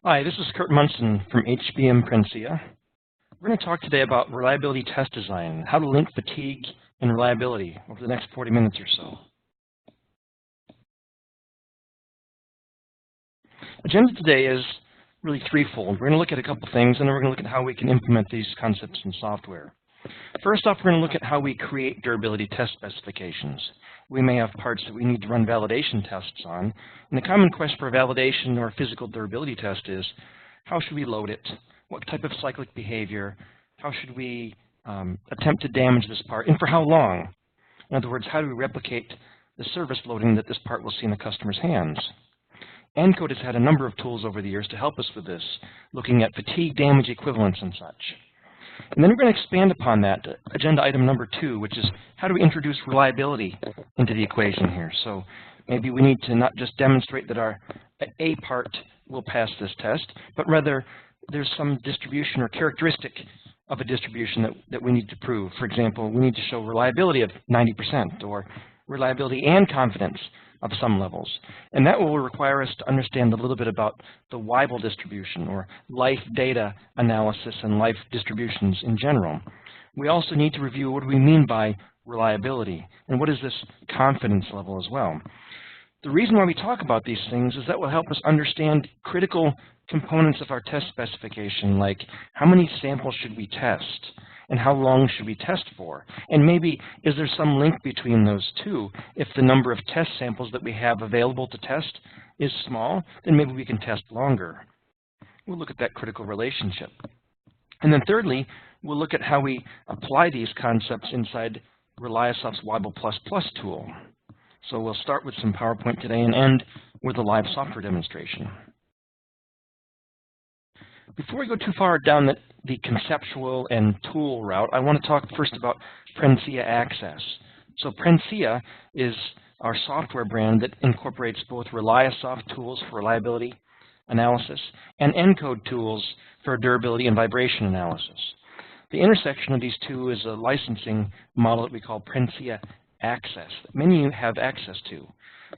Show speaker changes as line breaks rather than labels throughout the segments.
Hi, this is Kurt Munson from HBM Prenscia. We're going to talk today about reliability test design, how to link fatigue and reliability over the next 40 minutes or so. Agenda today is really threefold. We're going to look at a couple things, and then we're going to look at how we can implement these concepts in software. First off, we're going to look at how we create durability test specifications. We may have parts that we need to run validation tests on. And the common question for a validation or a physical durability test is, how should we load it? What type of cyclic behavior? How should we attempt to damage this part? And for how long? In other words, how do we replicate the service loading that this part will see in the customer's hands? ENCODE has had a number of tools over the years to help us with this, looking at fatigue damage equivalents and such. And then we're going to expand upon that, agenda item number 2, which is how do we introduce reliability into the equation here. So maybe we need to not just demonstrate that our A part will pass this test, but rather there's some distribution or characteristic of a distribution that we need to prove. For example, we need to show reliability of 90% or reliability and confidence of some levels. And that will require us to understand a little bit about the Weibull distribution or life data analysis and life distributions in general. We also need to review what do we mean by reliability and what is this confidence level as well. The reason why we talk about these things is that will help us understand critical components of our test specification, like how many samples should we test and how long should we test for? And maybe is there some link between those two? If the number of test samples that we have available to test is small, then maybe we can test longer. We'll look at that critical relationship. And then thirdly, we'll look at how we apply these concepts inside Reliasoft's Weibull++ tool. So we'll start with some PowerPoint today and end with a live software demonstration. Before we go too far down the conceptual and tool route, I want to talk first about Prensa Access. So Prensa is our software brand that incorporates both Reliasoft tools for reliability analysis and ENCODE tools for durability and vibration analysis. The intersection of these two is a licensing model that we call Prensa Access, that many of you have access to.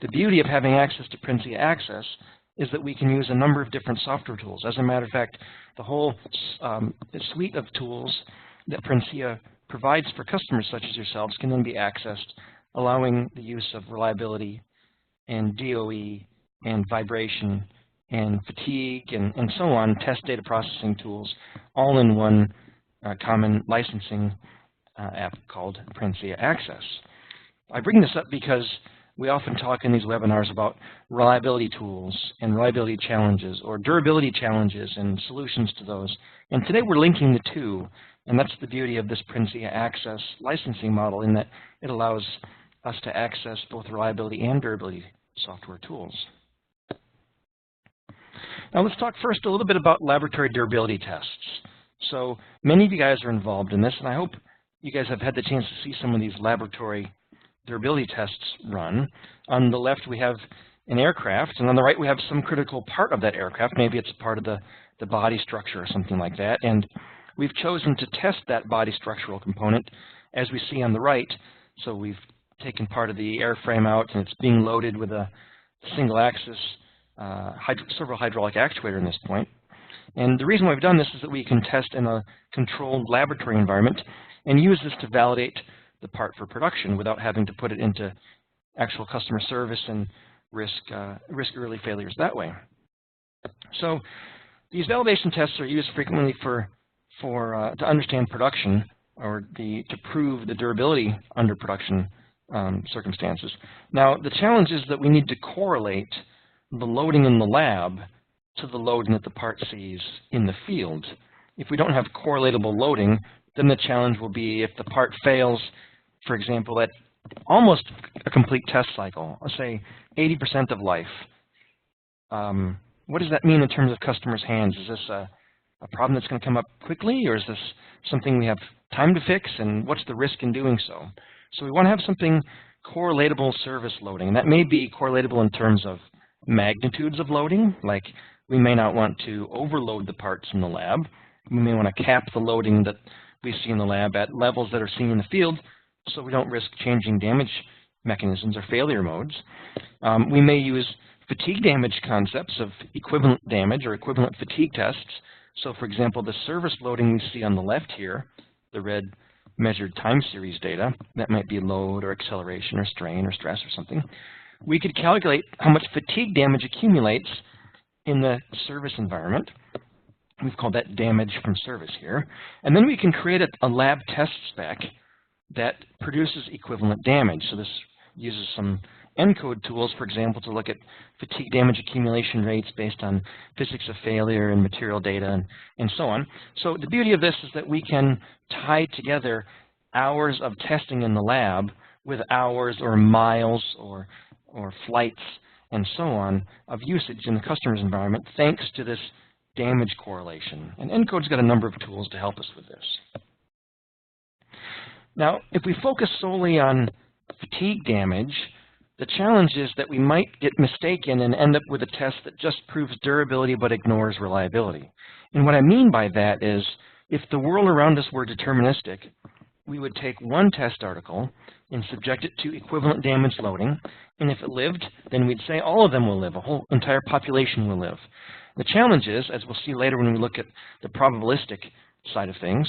The beauty of having access to Prensa Access is that we can use a number of different software tools. As a matter of fact, the whole suite of tools that Prensa provides for customers such as yourselves can then be accessed, allowing the use of reliability and DOE and vibration and fatigue and so on, test data processing tools, all in one common licensing app called Prensa Access. I bring this up because we often talk in these webinars about reliability tools and reliability challenges or durability challenges and solutions to those. And today we're linking the two, and that's the beauty of this Prensa Access licensing model in that it allows us to access both reliability and durability software tools. Now let's talk first a little bit about laboratory durability tests. So many of you guys are involved in this, and I hope you guys have had the chance to see some of these laboratory durability tests run. On the left we have an aircraft, and on the right we have some critical part of that aircraft. Maybe it's part of the body structure or something like that. And we've chosen to test that body structural component as we see on the right. So we've taken part of the airframe out, and it's being loaded with a single axis servo hydraulic actuator in this point. And the reason why we've done this is that we can test in a controlled laboratory environment and use this to validate the part for production without having to put it into actual customer service and risk early failures that way. So these validation tests are used frequently to understand production or to prove the durability under production circumstances. Now the challenge is that we need to correlate the loading in the lab to the loading that the part sees in the field. If we don't have correlatable loading, then the challenge will be if the part fails, for example, at almost a complete test cycle, let's say 80% of life. What does that mean in terms of customers' hands? Is this a problem that's going to come up quickly, or is this something we have time to fix, and what's the risk in doing so? So we want to have something correlatable service loading, and that may be correlatable in terms of magnitudes of loading, like we may not want to overload the parts in the lab. We may want to cap the loading that we see in the lab at levels that are seen in the field, so we don't risk changing damage mechanisms or failure modes. We may use fatigue damage concepts of equivalent damage or equivalent fatigue tests. So for example, the service loading we see on the left here, the red measured time series data, that might be load or acceleration or strain or stress or something. We could calculate how much fatigue damage accumulates in the service environment. We've called that damage from service here. And then we can create a lab test spec that produces equivalent damage. So this uses some ENCODE tools, for example, to look at fatigue damage accumulation rates based on physics of failure and material data and so on. So the beauty of this is that we can tie together hours of testing in the lab with hours or miles or flights and so on of usage in the customer's environment thanks to this damage correlation. And ENCODE's got a number of tools to help us with this. Now, if we focus solely on fatigue damage, the challenge is that we might get mistaken and end up with a test that just proves durability but ignores reliability. And what I mean by that is, if the world around us were deterministic, we would take one test article and subject it to equivalent damage loading, and if it lived, then we'd say all of them will live, a whole entire population will live. The challenge is, as we'll see later when we look at the probabilistic side of things,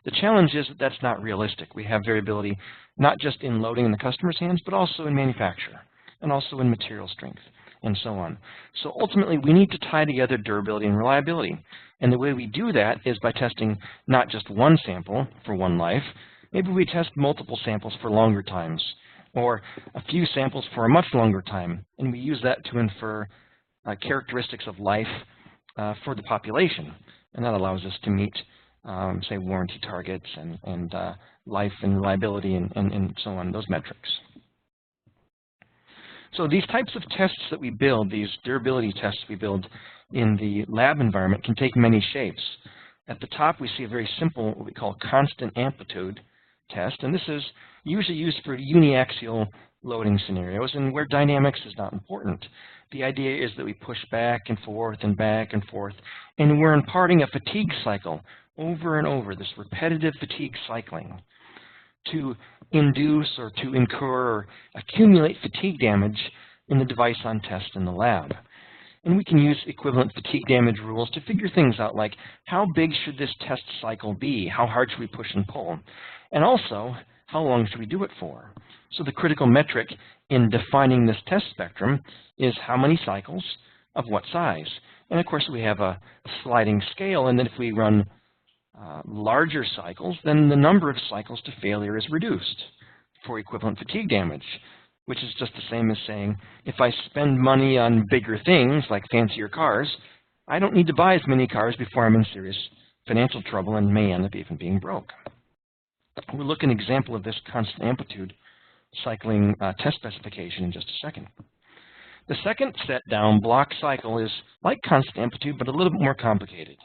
the challenge is that that's not realistic. We have variability not just in loading in the customer's hands, but also in manufacture, and also in material strength, and so on. So ultimately, we need to tie together durability and reliability. And the way we do that is by testing not just one sample for one life. Maybe we test multiple samples for longer times, or a few samples for a much longer time, and we use that to infer characteristics of life for the population. And that allows us to meet say, warranty targets and life and reliability and so on, those metrics. So these types of tests that we build, these durability tests we build in the lab environment can take many shapes. At the top, we see a very simple, what we call constant amplitude test, and this is usually used for uniaxial loading scenarios and where dynamics is not important. The idea is that we push back and forth and back and forth, and we're imparting a fatigue cycle over and over, this repetitive fatigue cycling to induce or to incur or accumulate fatigue damage in the device on test in the lab. And we can use equivalent fatigue damage rules to figure things out like how big should this test cycle be? How hard should we push and pull? And also, how long should we do it for? So the critical metric in defining this test spectrum is how many cycles of what size. And of course, we have a sliding scale, and then if we run larger cycles, then the number of cycles to failure is reduced for equivalent fatigue damage, which is just the same as saying, if I spend money on bigger things like fancier cars, I don't need to buy as many cars before I'm in serious financial trouble and may end up even being broke. We'll look at an example of this constant amplitude cycling test specification in just a second. The second set down block cycle is like constant amplitude, but a little bit more complicated.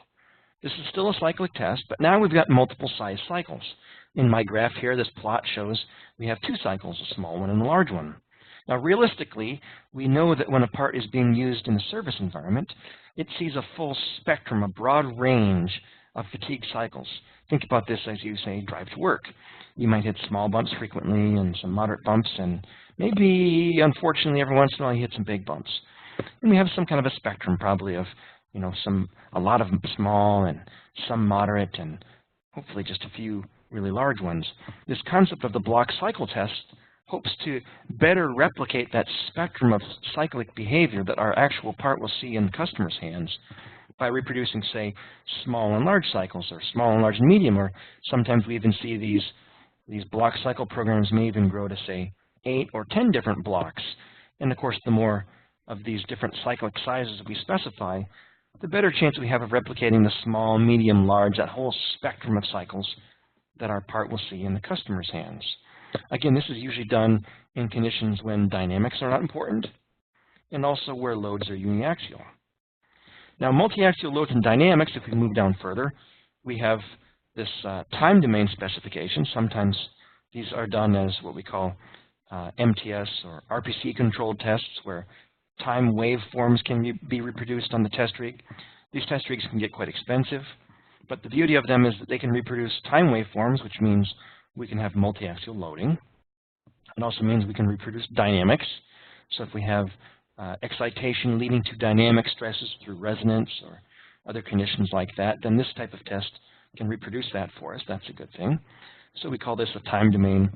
This is still a cyclic test, but now we've got multiple size cycles. In my graph here, this plot shows we have two cycles, a small one and a large one. Now, realistically, we know that when a part is being used in the service environment, it sees a full spectrum, a broad range of fatigue cycles. Think about this as you, say, drive to work. You might hit small bumps frequently and some moderate bumps, and maybe, unfortunately, every once in a while you hit some big bumps. And we have some kind of a spectrum, probably, of a lot of them small and some moderate and hopefully just a few really large ones. This concept of the block cycle test hopes to better replicate that spectrum of cyclic behavior that our actual part will see in the customer's hands by reproducing, say, small and large cycles, or small and large and medium, or sometimes we even see these block cycle programs may even grow to, say, 8 or 10 different blocks. And of course, the more of these different cyclic sizes we specify, the better chance we have of replicating the small, medium, large, that whole spectrum of cycles that our part will see in the customer's hands. Again, this is usually done in conditions when dynamics are not important, and also where loads are uniaxial. Now, multi-axial loads and dynamics, if we move down further, we have this time domain specification. Sometimes these are done as what we call MTS or RPC-controlled tests, where time waveforms can be reproduced on the test rig. These test rigs can get quite expensive, but the beauty of them is that they can reproduce time waveforms, which means we can have multi-axial loading. It also means we can reproduce dynamics. So if we have excitation leading to dynamic stresses through resonance or other conditions like that, then this type of test can reproduce that for us. That's a good thing. So we call this a time domain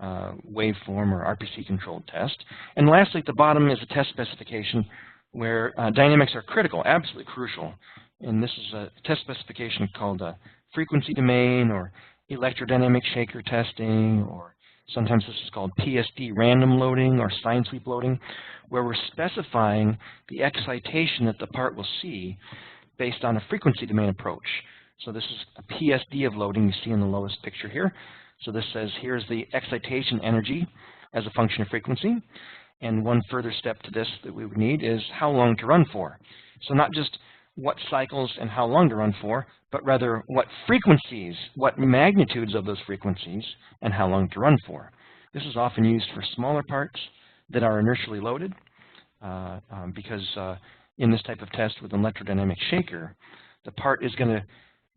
waveform or RPC controlled test. And lastly, at the bottom is a test specification where dynamics are critical, absolutely crucial. And this is a test specification called a frequency domain or electrodynamic shaker testing, or sometimes this is called PSD random loading or sine sweep loading, where we're specifying the excitation that the part will see based on a frequency domain approach. So this is a PSD of loading you see in the lowest picture here. So this says here's the excitation energy as a function of frequency. And one further step to this that we would need is how long to run for. So not just what cycles and how long to run for, but rather what frequencies, what magnitudes of those frequencies, and how long to run for. This is often used for smaller parts that are inertially loaded because in this type of test with an electrodynamic shaker, the part is going to,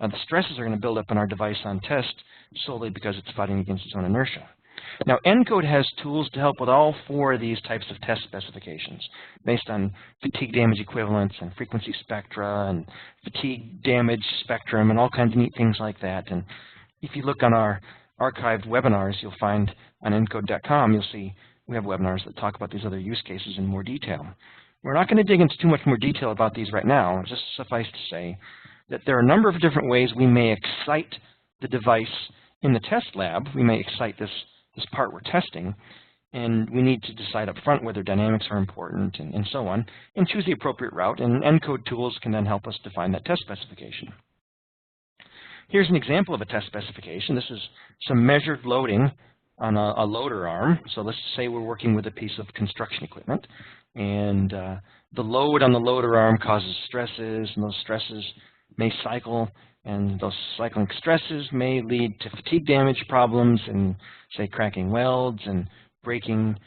the stresses are going to build up in our device on test solely because it's fighting against its own inertia. Now, ENCODE has tools to help with all four of these types of test specifications based on fatigue damage equivalents and frequency spectra and fatigue damage spectrum and all kinds of neat things like that. And if you look on our archived webinars, you'll find on ENCODE.com, you'll see we have webinars that talk about these other use cases in more detail. We're not going to dig into too much more detail about these right now. Just suffice to say that there are a number of different ways we may excite the device in the test lab. We may excite this part we're testing, and we need to decide up front whether dynamics are important and so on, and choose the appropriate route, and ENCODE tools can then help us define that test specification. Here's an example of a test specification. This is some measured loading on a loader arm. So let's say we're working with a piece of construction equipment, and the load on the loader arm causes stresses, and those stresses may cycle, and those cycling stresses may lead to fatigue damage problems and, say, cracking welds and breaking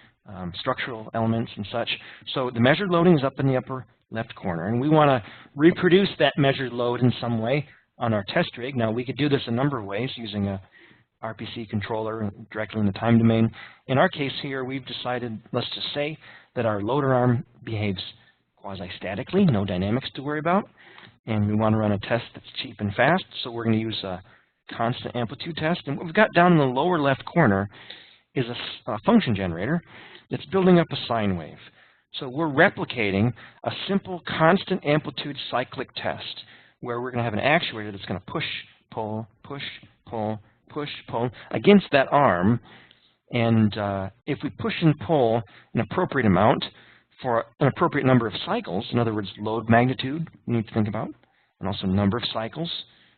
structural elements and such. So the measured loading is up in the upper left corner, and we want to reproduce that measured load in some way on our test rig. Now, we could do this a number of ways using a RPC controller directly in the time domain. In our case here, we've decided, let's just say, that our loader arm behaves quasi-statically, no dynamics to worry about. And we want to run a test that's cheap and fast, so we're going to use a constant amplitude test. And what we've got down in the lower left corner is a function generator that's building up a sine wave. So we're replicating a simple constant amplitude cyclic test where we're going to have an actuator that's going to push, pull, push, pull, push, pull against that arm. And if we push and pull an appropriate amount for an appropriate number of cycles, in other words, load magnitude we need to think about, and also number of cycles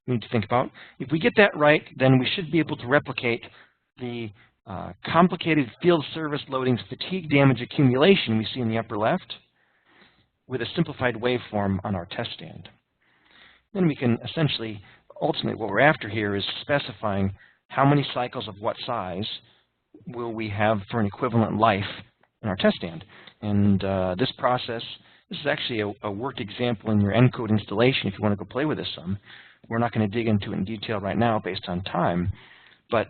we need to think about. If we get that right, then we should be able to replicate the complicated field service loadings fatigue damage accumulation we see in the upper left with a simplified waveform on our test stand. Then we can essentially, ultimately what we're after here is specifying how many cycles of what size will we have for an equivalent life in our test stand. And this process, this is actually a worked example in your ENCODE installation if you want to go play with this some. We're not going to dig into it in detail right now based on time, but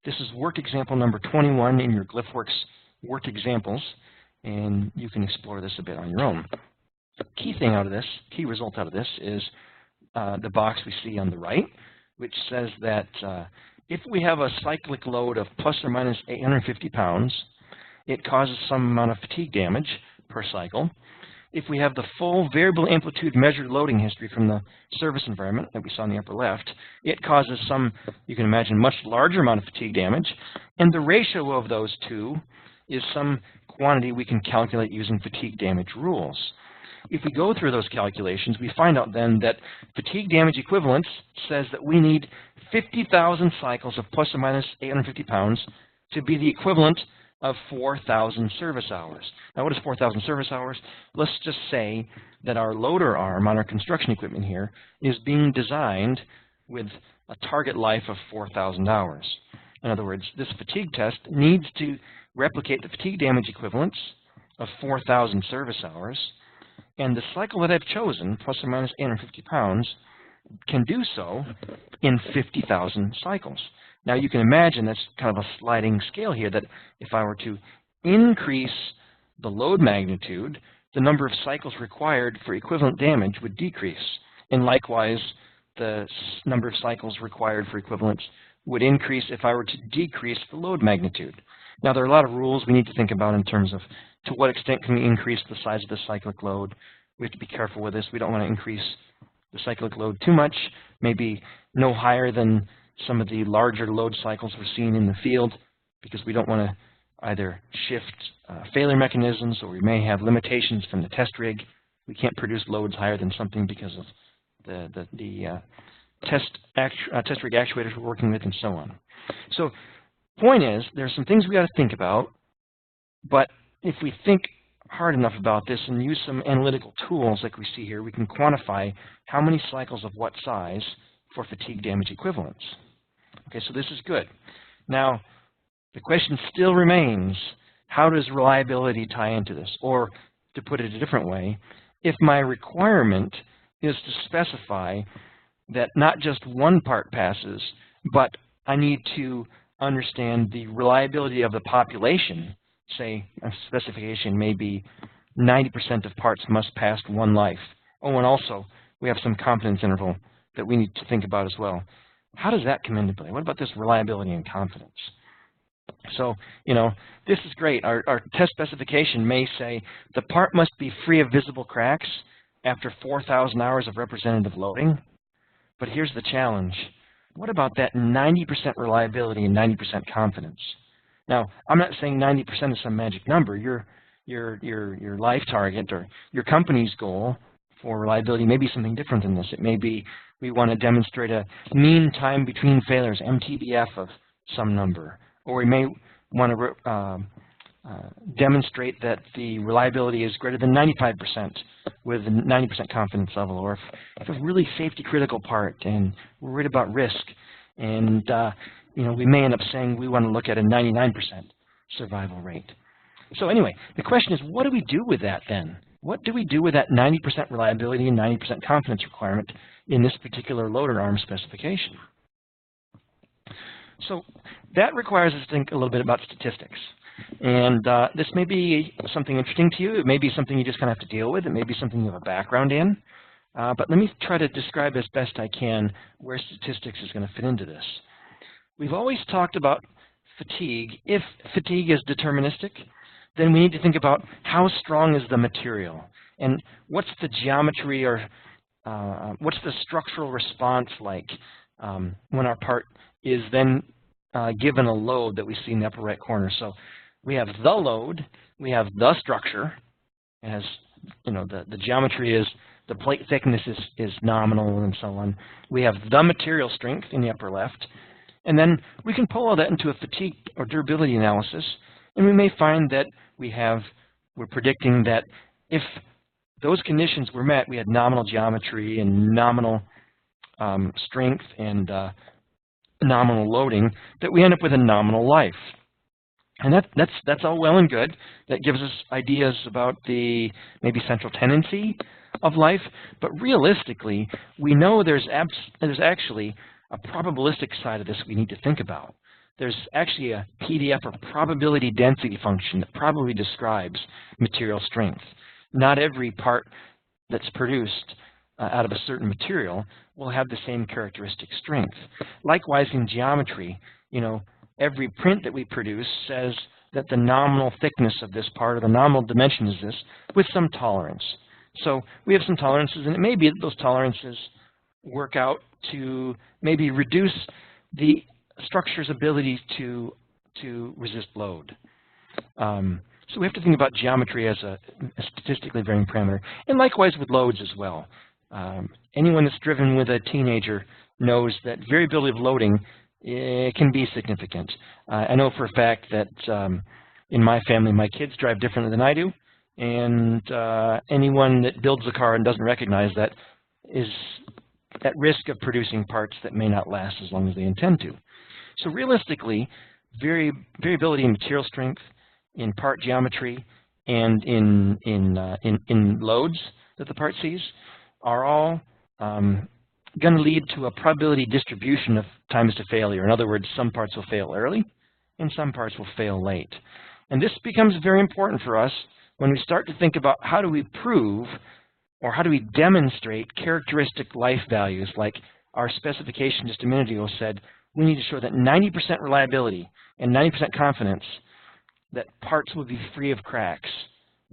this is worked example number 21 in your GlyphWorks worked examples, and you can explore this a bit on your own. The key thing out of this, key result out of this is the box we see on the right, which says that if we have a cyclic load of plus or minus 850 pounds, it causes some amount of fatigue damage per cycle. If we have the full variable amplitude measured loading history from the service environment that we saw in the upper left, it causes some, you can imagine, much larger amount of fatigue damage. And the ratio of those two is some quantity we can calculate using fatigue damage rules. If we go through those calculations, we find out then that fatigue damage equivalence says that we need 50,000 cycles of plus or minus 850 pounds to be the equivalent of 4,000 service hours. Now, what is 4,000 service hours? Let's just say that our loader arm on our construction equipment here is being designed with a target life of 4,000 hours. In other words, this fatigue test needs to replicate the fatigue damage equivalence of 4,000 service hours, and the cycle that I've chosen, plus or minus 850 pounds, can do so in 50,000 cycles. Now, you can imagine that's kind of a sliding scale here, that if I were to increase the load magnitude, the number of cycles required for equivalent damage would decrease. And likewise, the number of cycles required for equivalence would increase if I were to decrease the load magnitude. Now, there are a lot of rules we need to think about in terms of to what extent can we increase the size of the cyclic load. We have to be careful with this. We don't want to increase the cyclic load too much, maybe no higher than some of the larger load cycles we're seeing in the field, because we don't want to either shift failure mechanisms, or we may have limitations from the test rig. We can't produce loads higher than something because of the test rig actuators we're working with, and so on. So point is, there's some things we got to think about, but if we think hard enough about this and use some analytical tools like we see here, we can quantify how many cycles of what size for fatigue damage equivalence. Okay, so this is good. Now, the question still remains, how does reliability tie into this? Or, to put it a different way, if my requirement is to specify that not just one part passes, but I need to understand the reliability of the population, say a specification may be 90% of parts must pass one life. Oh, and also we have some confidence interval that we need to think about as well. How does that come into play? What about this reliability and confidence? So, you know, this is great. Our test specification may say the part must be free of visible cracks after 4,000 hours of representative loading. But here's the challenge. What about that 90% reliability and 90% confidence? Now, I'm not saying 90% is some magic number. Your life target or your company's goal for reliability may be something different than this. It may be we want to demonstrate a mean time between failures, MTBF, of some number. Or we may want to demonstrate that the reliability is greater than 95% with a 90% confidence level. Or if a really safety-critical part and we're worried about risk, and you know, we may end up saying we want to look at a 99% survival rate. So anyway, the question is, what do we do with that then? What do we do with that 90% reliability and 90% confidence requirement in this particular loader arm specification? So that requires us to think a little bit about statistics. And this may be something interesting to you. It may be something you just kind of have to deal with. It may be something you have a background in. But let me try to describe as best I can where statistics is going to fit into this. We've always talked about fatigue. If fatigue is deterministic, then we need to think about how strong is the material and what's the geometry or what's the structural response like when our part is then given a load that we see in the upper right corner. So we have the load, we have the structure, as you know, the geometry is the plate thickness is nominal and so on. We have the material strength in the upper left, and then we can pull all that into a fatigue or durability analysis, and we may find that we're predicting that if those conditions were met, we had nominal geometry and nominal strength and nominal loading, that we end up with a nominal life. And that's all well and good. That gives us ideas about the maybe central tendency of life, but realistically, we know there's actually a probabilistic side of this we need to think about. There's actually a PDF or probability density function that probably describes material strength. Not every part that's produced out of a certain material will have the same characteristic strength. Likewise, in geometry, you know, every print that we produce says that the nominal thickness of this part or the nominal dimension is this, with some tolerance. So we have some tolerances, and it may be that those tolerances work out to maybe reduce the structure's ability to resist load. So we have to think about geometry as a statistically varying parameter, and likewise with loads as well. Anyone that's driven with a teenager knows that variability of loading can be significant. I know for a fact that in my family, my kids drive differently than I do, and anyone that builds a car and doesn't recognize that is at risk of producing parts that may not last as long as they intend to. So realistically, variability in material strength, in part geometry, and in loads that the part sees are all going to lead to a probability distribution of times to failure. In other words, some parts will fail early, and some parts will fail late. And this becomes very important for us when we start to think about how do we prove or how do we demonstrate characteristic life values, like our specification just a minute ago said, we need to show that 90% reliability and 90% confidence that parts will be free of cracks.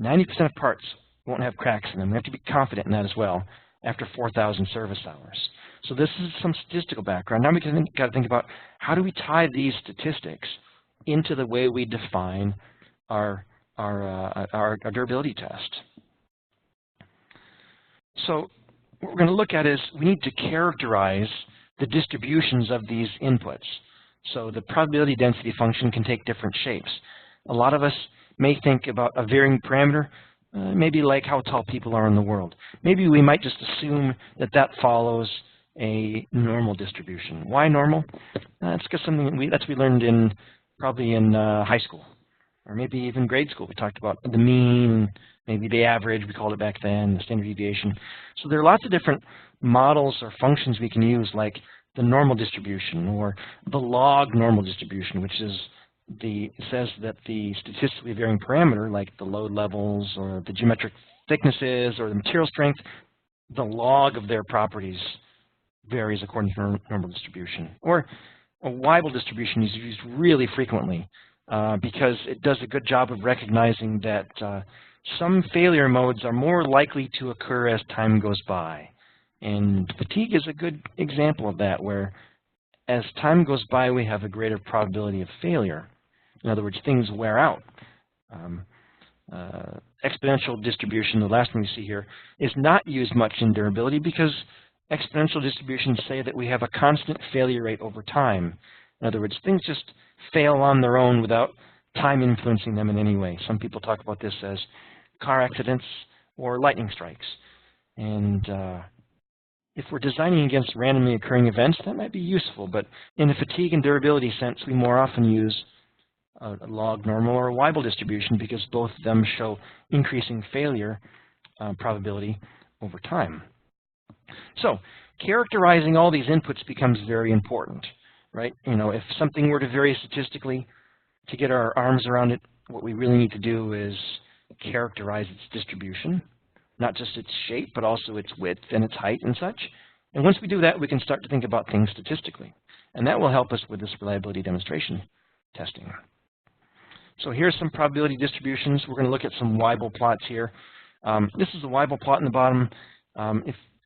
90% of parts won't have cracks in them. We have to be confident in that as well after 4,000 service hours. So this is some statistical background. Now we got to think about how do we tie these statistics into the way we define our durability test. So what we're going to look at is we need to characterize the distributions of these inputs. So the probability density function can take different shapes. A lot of us may think about a varying parameter, maybe like how tall people are in the world. Maybe we might just assume that that follows a normal distribution. Why normal? That's because something we learned probably in high school, or maybe even grade school. We talked about the mean, maybe the average, we called it back then, the standard deviation. So there are lots of different models or functions we can use, like the normal distribution or the log normal distribution, which is says that the statistically varying parameter, like the load levels or the geometric thicknesses or the material strength, the log of their properties varies according to normal distribution. Or a Weibull distribution is used really frequently because it does a good job of recognizing that some failure modes are more likely to occur as time goes by. And fatigue is a good example of that, where as time goes by, we have a greater probability of failure. In other words, things wear out. Exponential distribution, the last one we see here, is not used much in durability because exponential distributions say that we have a constant failure rate over time. In other words, things just fail on their own without time influencing them in any way. Some people talk about this as car accidents or lightning strikes. And if we're designing against randomly occurring events, that might be useful. But in a fatigue and durability sense, we more often use a log normal or a Weibull distribution because both of them show increasing failure probability over time. So characterizing all these inputs becomes very important, right? You know, if something were to vary statistically, to get our arms around it, what we really need to do is characterize its distribution, not just its shape, but also its width and its height and such. And once we do that, we can start to think about things statistically. And that will help us with this reliability demonstration testing. So here's some probability distributions. We're going to look at some Weibull plots here. This is a Weibull plot in the bottom.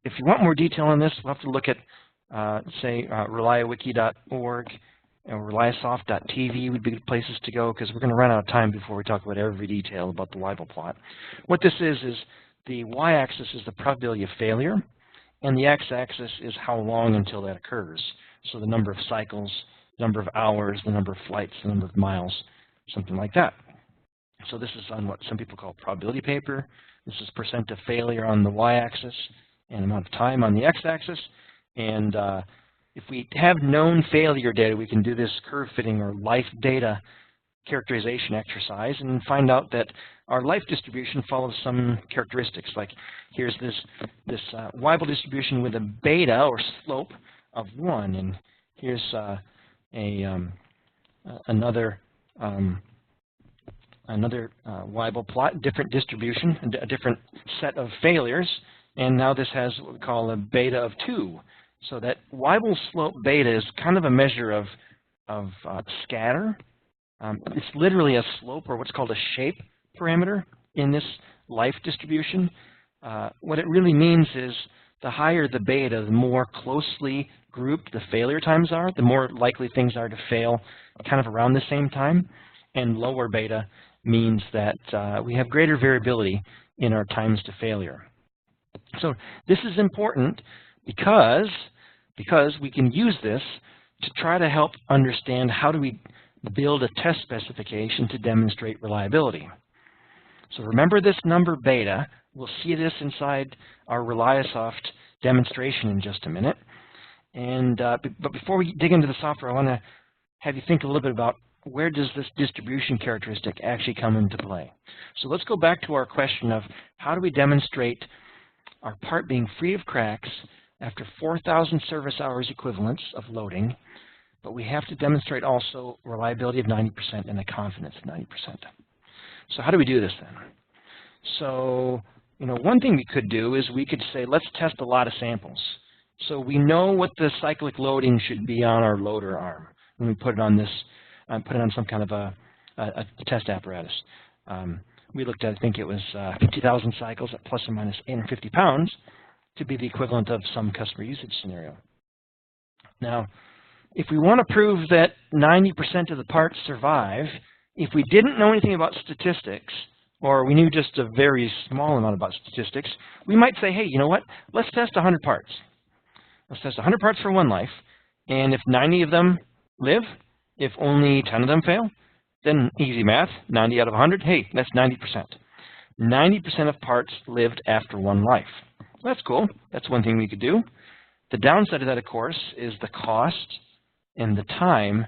If you want more detail on this, we'll have to look at, say, reliawiki.org or reliasoft.tv would be good places to go, because we're going to run out of time before we talk about every detail about the Weibull plot. What this is the y-axis is the probability of failure, and the x-axis is how long until that occurs. So the number of cycles, the number of hours, the number of flights, the number of miles, something like that. So this is on what some people call probability paper. This is percent of failure on the y-axis and amount of time on the x-axis. And if we have known failure data, we can do this curve fitting or life data characterization exercise and find out that our life distribution follows some characteristics. Like here's this Weibull distribution with a beta or slope of 1, and here's another Weibull plot, different distribution, a different set of failures, and now this has what we call a beta of 2. So that Weibull slope beta is kind of a measure of scatter. It's literally a slope, or what's called a shape parameter in this life distribution. What it really means is the higher the beta, the more closely grouped the failure times are, the more likely things are to fail kind of around the same time. And lower beta means that we have greater variability in our times to failure. So this is important because we can use this to try to help understand how do we build a test specification to demonstrate reliability. So remember this number beta. We'll see this inside our ReliaSoft demonstration in just a minute. And but before we dig into the software, I want to have you think a little bit about where does this distribution characteristic actually come into play. So let's go back to our question of how do we demonstrate our part being free of cracks after 4,000 service hours equivalents of loading, but we have to demonstrate also reliability of 90% and a confidence of 90%. So how do we do this then? So, one thing we could do is we could say, let's test a lot of samples. So we know what the cyclic loading should be on our loader arm when we put it on this, put it on some kind of a test apparatus. We looked at, I think it was 50,000 cycles at plus or minus 850 pounds to be the equivalent of some customer usage scenario. Now, if we want to prove that 90% of the parts survive, if we didn't know anything about statistics, or we knew just a very small amount about statistics, we might say, hey, you know what? Let's test 100 parts. Let's test 100 parts for one life, and if 90 of them live, if only 10 of them fail, then easy math, 90 out of 100, hey, that's 90%. 90% of parts lived after one life. That's cool. That's one thing we could do. The downside of that, of course, is the cost and the time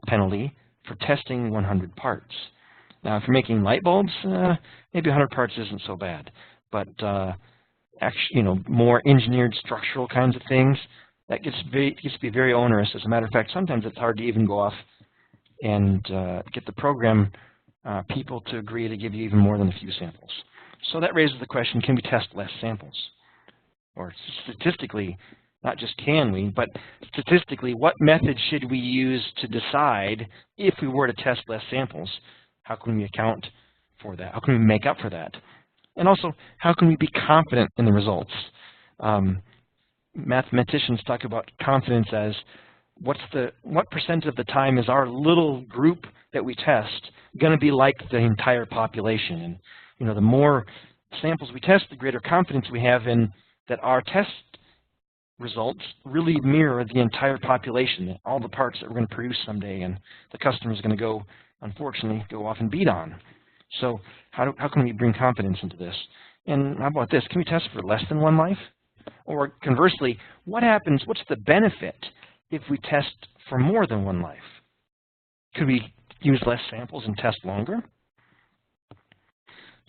penalty for testing 100 parts. Now, if you're making light bulbs, maybe 100 parts isn't so bad. But actually, more engineered structural kinds of things, that gets to be very onerous. As a matter of fact, sometimes it's hard to even go off and get the program people to agree to give you even more than a few samples. So that raises the question, can we test less samples? Or statistically, not just can we, but statistically, what method should we use to decide if we were to test less samples? How can we account for that? How can we make up for that? And also, how can we be confident in the results? Mathematicians talk about confidence as what percent of the time is our little group that we test going to be like the entire population? And the more samples we test, the greater confidence we have in that our test results really mirror the entire population, all the parts that we're going to produce someday, and the customer is going to go, unfortunately, go off and beat on. So how can we bring confidence into this? And how about this? Can we test for less than one life? Or conversely, what's the benefit if we test for more than one life? Could we use less samples and test longer?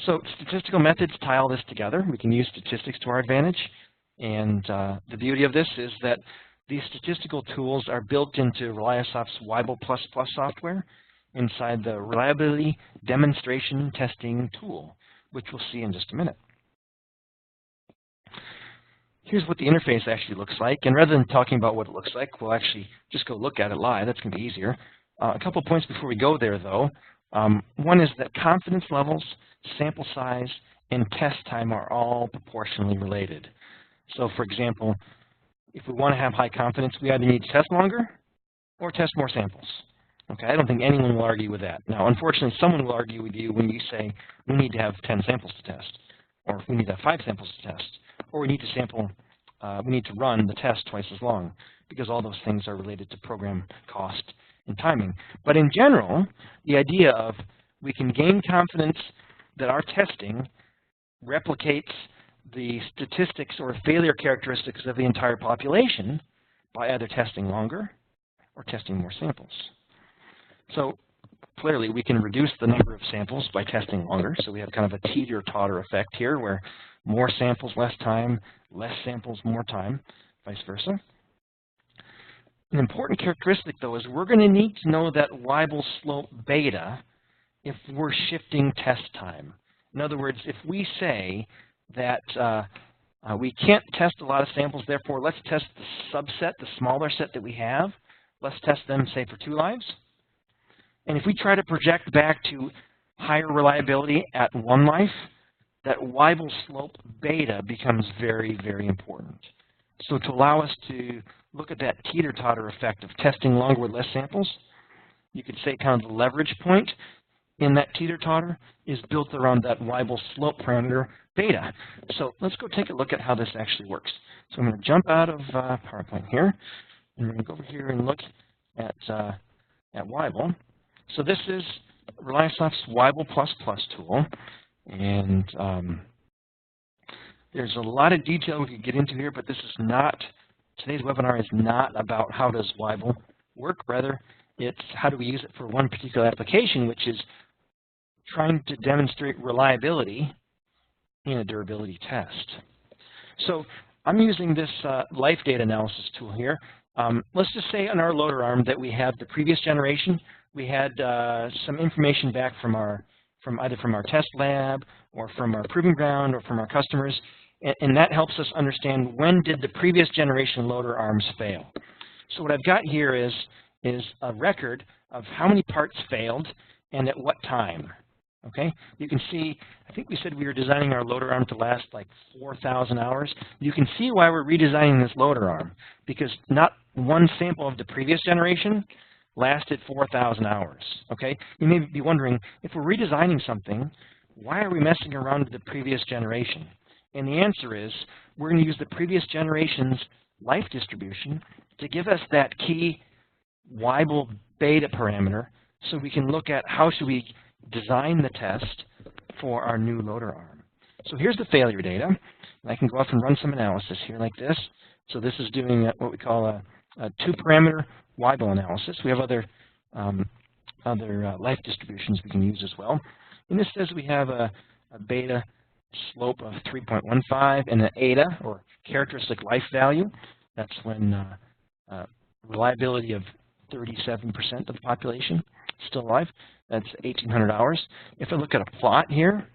So statistical methods tie all this together. We can use statistics to our advantage. And the beauty of this is that these statistical tools are built into Reliasoft's Weibull++ software inside the Reliability Demonstration Testing tool, which we'll see in just a minute. Here's what the interface actually looks like. And rather than talking about what it looks like, we'll actually just go look at it live. That's going to be easier. A couple points before we go there, though. One is that confidence levels, sample size, and test time are all proportionally related. So, for example, if we want to have high confidence, we either need to test longer or test more samples. Okay, I don't think anyone will argue with that. Now, unfortunately, someone will argue with you when you say we need to have 10 samples to test, or we need to have 5 samples to test, or we need to run the test twice as long, because all those things are related to program cost and timing. But in general, the idea of we can gain confidence that our testing replicates the statistics or failure characteristics of the entire population by either testing longer or testing more samples. So clearly, we can reduce the number of samples by testing longer. So we have kind of a teeter-totter effect here, where more samples, less time, less samples, more time, vice versa. An important characteristic, though, is we're going to need to know that Weibull slope beta if we're shifting test time. In other words, if we say that we can't test a lot of samples, therefore let's test the subset, the smaller set that we have. Let's test them, say, for 2 lives. And if we try to project back to higher reliability at 1 life, that Weibull slope beta becomes very, very important. So to allow us to look at that teeter-totter effect of testing longer with less samples, you could say kind of the leverage point in that teeter-totter is built around that Weibull slope parameter beta. So let's go take a look at how this actually works. So I'm going to jump out of PowerPoint here, and we're going to go over here and look at Weibull. So this is Reliasoft's Weibull++ tool, and there's a lot of detail we could get into here, but this is not, today's webinar is not about how does Weibull work. Rather, it's how do we use it for one particular application, which is trying to demonstrate reliability in a durability test. So I'm using this life data analysis tool here. Let's just say on our loader arm that we have the previous generation. We had some information back from either from our test lab or from our proving ground or from our customers, and that helps us understand when did the previous generation loader arms fail. So what I've got here is a record of how many parts failed and at what time. Okay, you can see, I think we said we were designing our loader arm to last like 4,000 hours. You can see why we're redesigning this loader arm, because not one sample of the previous generation lasted 4,000 hours. Okay, you may be wondering, if we're redesigning something, why are we messing around with the previous generation? And the answer is, we're going to use the previous generation's life distribution to give us that key Weibull beta parameter, so we can look at how should we design the test for our new loader arm. So here's the failure data. And I can go off and run some analysis here like this. So this is doing what we call a two-parameter Weibull analysis. We have other life distributions we can use as well. And this says we have a beta slope of 3.15 and an eta, or characteristic life value. That's when reliability of 37% of the population still alive. That's 1,800 hours. If I look at a plot here,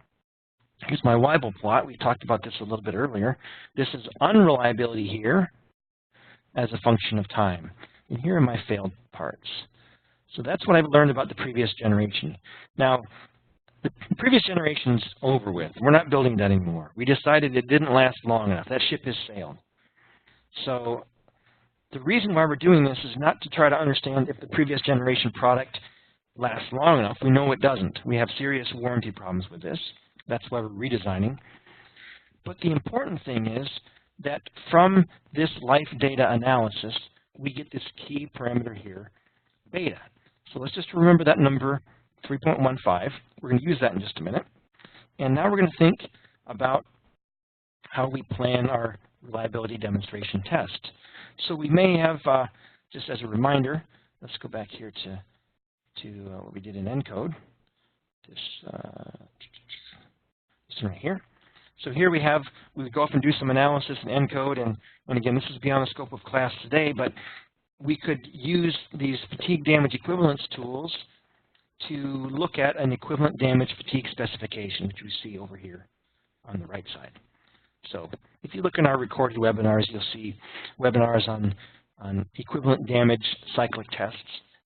here's my Weibull plot. We talked about this a little bit earlier. This is unreliability here as a function of time. And here are my failed parts. So that's what I've learned about the previous generation. Now, the previous generation's over with. We're not building that anymore. We decided it didn't last long enough. That ship has sailed. So the reason why we're doing this is not to try to understand if the previous generation product lasts long enough. We know it doesn't. We have serious warranty problems with this. That's why we're redesigning. But the important thing is that from this life data analysis, we get this key parameter here, beta. So let's just remember that number, 3.15. We're going to use that in just a minute. And now we're going to think about how we plan our reliability demonstration test. So we may have, just as a reminder, let's go back here to what we did in ENCODE. This right here. So here we go off and do some analysis in ENCODE, and again, this is beyond the scope of class today, but we could use these fatigue damage equivalence tools to look at an equivalent damage fatigue specification, which we see over here on the right side. So if you look in our recorded webinars, you'll see webinars on equivalent damage cyclic tests.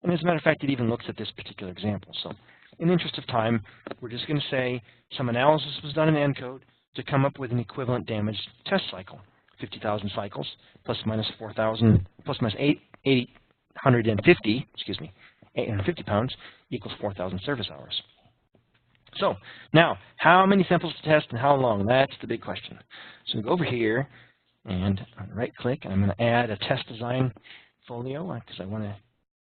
And as a matter of fact, it even looks at this particular example. So in the interest of time, we're just going to say some analysis was done in ENCODE to come up with an equivalent damage test cycle, 50,000 cycles, plus or minus 4,000, plus or minus 850, excuse me, 850 pounds equals 4,000 service hours. So now, how many samples to test and how long? That's the big question. So we go over here and right-click, and I'm going to add a test design folio because I want to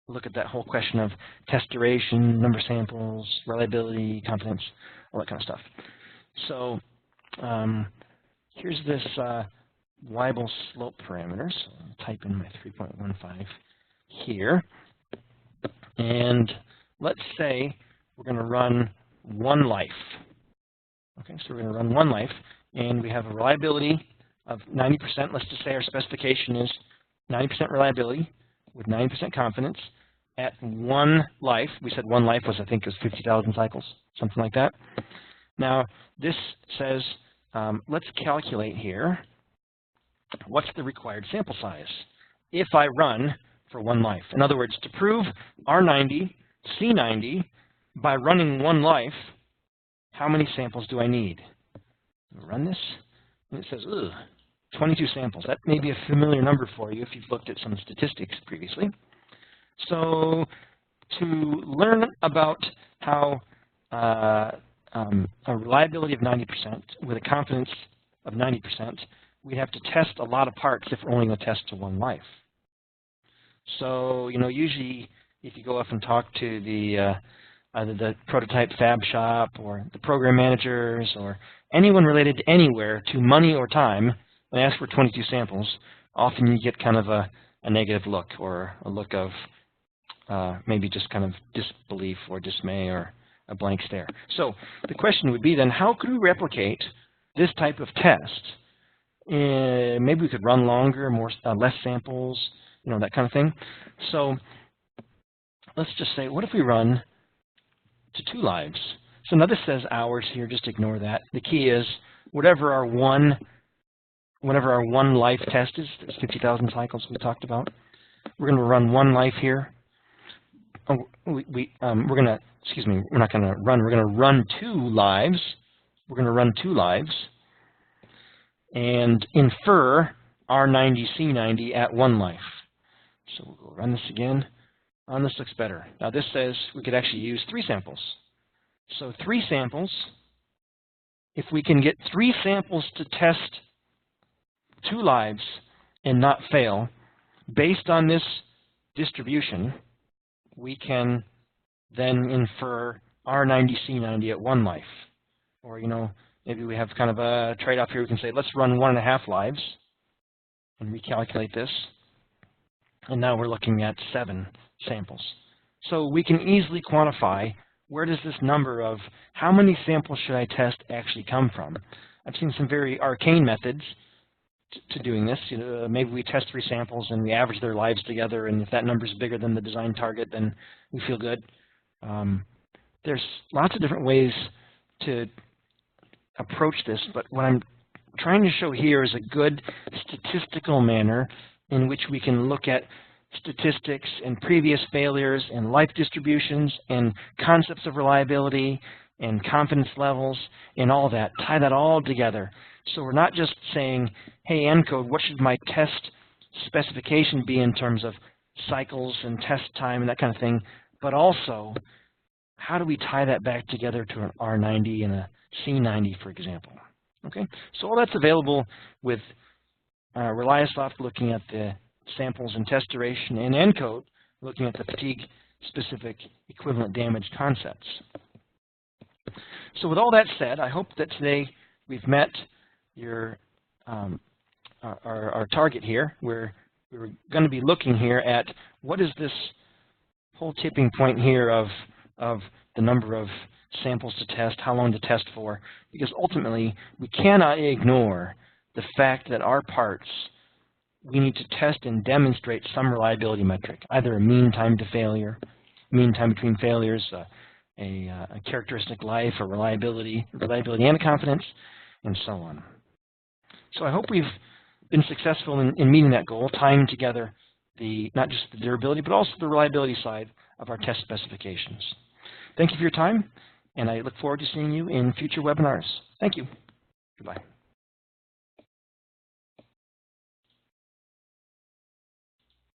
look at that whole question of test duration, number of samples, reliability, confidence, all that kind of stuff. So here's this Weibull slope parameter. So I'll type in my 3.15 here. And let's say we're going to run one life. Okay, so we're going to run one life, and we have a reliability of 90%. Let's just say our specification is 90% reliability with 90% confidence at one life. We said one life was, I think, 50,000 cycles, something like that. Now, this says, let's calculate here what's the required sample size if I run for one life. In other words, to prove R90, C90, by running one life, how many samples do I need? Run this, and it says, 22 samples. That may be a familiar number for you if you've looked at some statistics previously. So to learn about how a reliability of 90% with a confidence of 90%, we have to test a lot of parts if we're only going to test to one life. So, you know, usually if you go off and talk to the either the prototype fab shop or the program managers or anyone related to anywhere to money or time and ask for 22 samples, often you get kind of a negative look or a look of maybe just kind of disbelief or dismay or a blank stare. So the question would be then, how could we replicate this type of test? Maybe we could run longer, less samples, you know, that kind of thing. So let's just say, what if we run to 2 lives? So now this says hours here, just ignore that. The key is whatever our one life test is, that's 50,000 cycles we talked about, we're going to run one life here. Oh, we're going to, excuse me, we're not going to run, we're going to run 2 lives. We're going to run 2 lives and infer R90, C90 at 1 life. So we'll go run this again. This looks better. Now this says we could actually use 3 samples. So 3 samples, if we can get 3 samples to test 2 lives and not fail, based on this distribution, we can then infer R90, C90 at 1 life. Or, you know, maybe we have kind of a trade-off here. We can say, let's run 1.5 lives and recalculate this. And now we're looking at 7 samples. So we can easily quantify where does this number of how many samples should I test actually come from. I've seen some very arcane methods to doing this. You know, maybe we test 3 samples and we average their lives together, and if that number is bigger than the design target, then we feel good. There's lots of different ways to approach this, but what I'm trying to show here is a good statistical manner in which we can look at statistics and previous failures and life distributions and concepts of reliability and confidence levels and all that, tie that all together. So we're not just saying, hey, ENCODE, what should my test specification be in terms of cycles and test time and that kind of thing, but also how do we tie that back together to an R90 and a C90, for example. Okay, so all that's available with ReliaSoft looking at the samples and test duration, and ENCODE looking at the fatigue-specific equivalent damage concepts. So with all that said, I hope that today we've met your our target here. We're going to be looking here at what is this whole tipping point here of the number of samples to test, how long to test for, because ultimately we cannot ignore the fact that our parts, we need to test and demonstrate some reliability metric, either a mean time to failure, mean time between failures, a characteristic life, or reliability and confidence, and so on. So I hope we've been successful in meeting that goal, tying together not just the durability, but also the reliability side of our test specifications. Thank you for your time, and I look forward to seeing you in future webinars. Thank you. Goodbye.